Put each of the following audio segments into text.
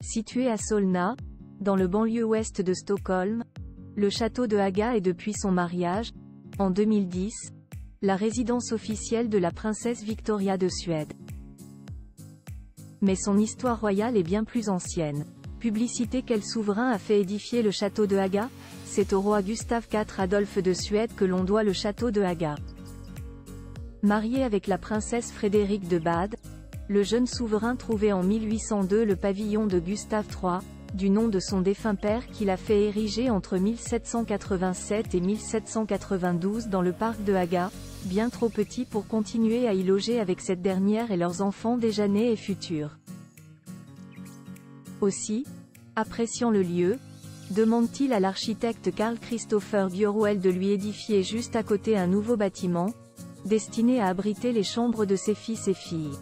Situé à Solna, dans le banlieue ouest de Stockholm, le château de Haga est depuis son mariage, en 2010, la résidence officielle de la princesse Victoria de Suède. Mais son histoire royale est bien plus ancienne. Publicité: quel souverain a fait édifier le château de Haga? C'est au roi Gustave IV Adolphe de Suède que l'on doit le château de Haga. Marié avec la princesse Frédérique de Bade, le jeune souverain trouvait en 1802 le pavillon de Gustave III, du nom de son défunt père, qu'il a fait ériger entre 1787 et 1792 dans le parc de Haga, bien trop petit pour continuer à y loger avec cette dernière et leurs enfants déjà nés et futurs. Aussi, appréciant le lieu, demande-t-il à l'architecte Carl Christopher Bjorwell de lui édifier juste à côté un nouveau bâtiment, destiné à abriter les chambres de ses fils et filles.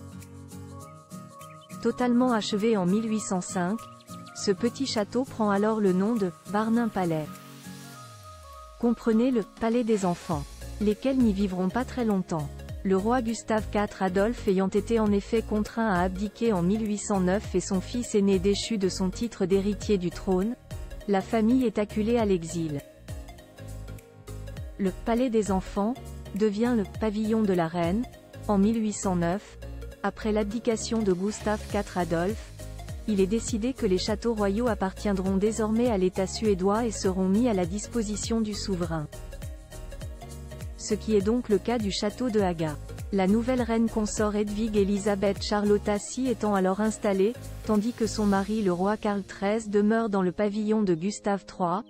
Totalement achevé en 1805, ce petit château prend alors le nom de « Barnum Palais ». Comprenez le « Palais des enfants », lesquels n'y vivront pas très longtemps. Le roi Gustave IV Adolphe ayant été en effet contraint à abdiquer en 1809 et son fils aîné déchu de son titre d'héritier du trône, la famille est acculée à l'exil. Le « Palais des enfants » devient le « Pavillon de la reine » en 1809, après l'abdication de Gustave IV Adolphe. Il est décidé que les châteaux royaux appartiendront désormais à l'État suédois et seront mis à la disposition du souverain. Ce qui est donc le cas du château de Haga. La nouvelle reine consort Hedwig Elisabeth Charlotta-Sie étant alors installée, tandis que son mari le roi Karl XIII demeure dans le pavillon de Gustave III,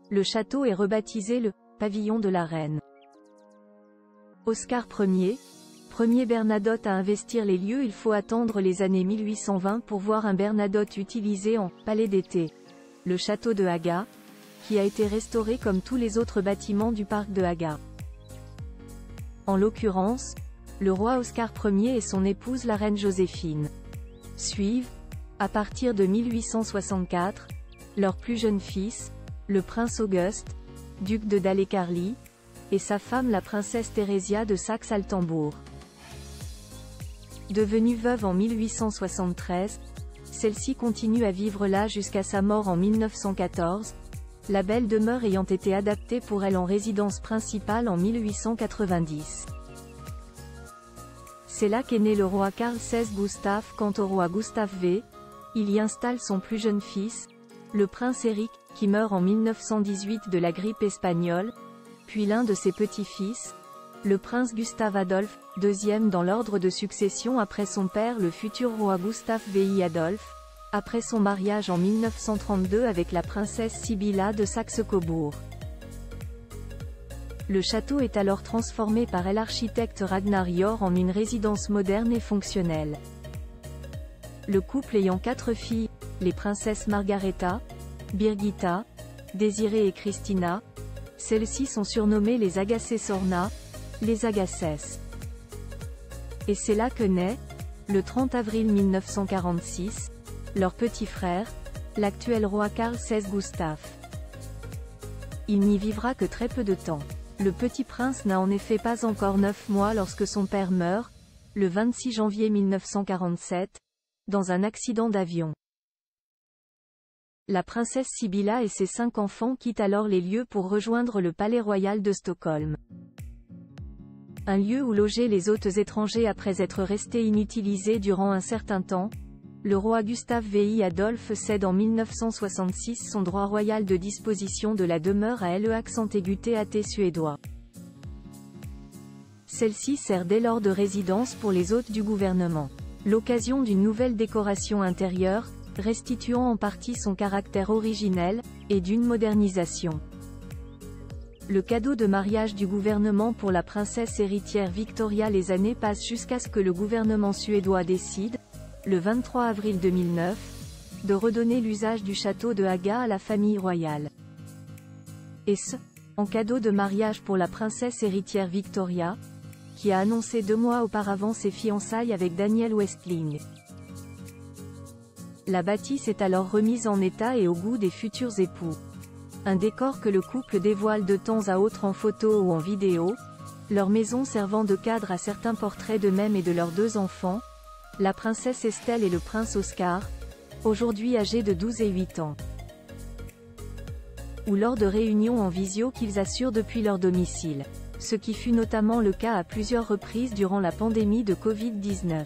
le château est rebaptisé le « Pavillon de la reine ». Oscar Ier, premier Bernadotte à investir les lieux. Il faut attendre les années 1820 pour voir un Bernadotte utilisé en « palais d'été », le château de Haga, qui a été restauré comme tous les autres bâtiments du parc de Haga. En l'occurrence, le roi Oscar Ier et son épouse la reine Joséphine. Suivent, à partir de 1864, leur plus jeune fils, le prince Auguste, duc de Dale-Carli, et sa femme la princesse Thérésia de Saxe-Altenbourg. Devenue veuve en 1873, celle-ci continue à vivre là jusqu'à sa mort en 1914, la belle demeure ayant été adaptée pour elle en résidence principale en 1890. C'est là qu'est né le roi Karl XVI Gustave. Quant au roi Gustave V, il y installe son plus jeune fils, le prince Éric, qui meurt en 1918 de la grippe espagnole, puis l'un de ses petits-fils, le prince Gustave Adolphe, deuxième dans l'ordre de succession après son père le futur roi Gustave VI Adolphe, après son mariage en 1932 avec la princesse Sibylla de Saxe-Cobourg. Le château est alors transformé par l'architecte Ragnar Jor en une résidence moderne et fonctionnelle. Le couple ayant 4 filles, les princesses Margareta, Birgitta, Désirée et Christina, celles-ci sont surnommées les Agassé-Sorna, les Agassès. Et c'est là que naît, le 30 avril 1946, leur petit frère, l'actuel roi Karl XVI Gustave. Il n'y vivra que très peu de temps. Le petit prince n'a en effet pas encore 9 mois lorsque son père meurt, le 26 janvier 1947, dans un accident d'avion. La princesse Sibylla et ses 5 enfants quittent alors les lieux pour rejoindre le palais royal de Stockholm. Un lieu où logeaient les hôtes étrangers après être restés inutilisés durant un certain temps. Le roi Gustave VI Adolphe cède en 1966 son droit royal de disposition de la demeure à l'accent-aigu-TAT suédois. Celle-ci sert dès lors de résidence pour les hôtes du gouvernement. L'occasion d'une nouvelle décoration intérieure, restituant en partie son caractère originel, et d'une modernisation. Le cadeau de mariage du gouvernement pour la princesse héritière Victoria. Les années passent jusqu'à ce que le gouvernement suédois décide, le 23 avril 2009, de redonner l'usage du château de Haga à la famille royale. Et ce, en cadeau de mariage pour la princesse héritière Victoria, qui a annoncé 2 mois auparavant ses fiançailles avec Daniel Westling. La bâtisse est alors remise en état et au goût des futurs époux. Un décor que le couple dévoile de temps à autre en photo ou en vidéo, leur maison servant de cadre à certains portraits d'eux-mêmes et de leurs 2 enfants, la princesse Estelle et le prince Oscar, aujourd'hui âgés de 12 et 8 ans. Ou lors de réunions en visio qu'ils assurent depuis leur domicile. Ce qui fut notamment le cas à plusieurs reprises durant la pandémie de Covid-19.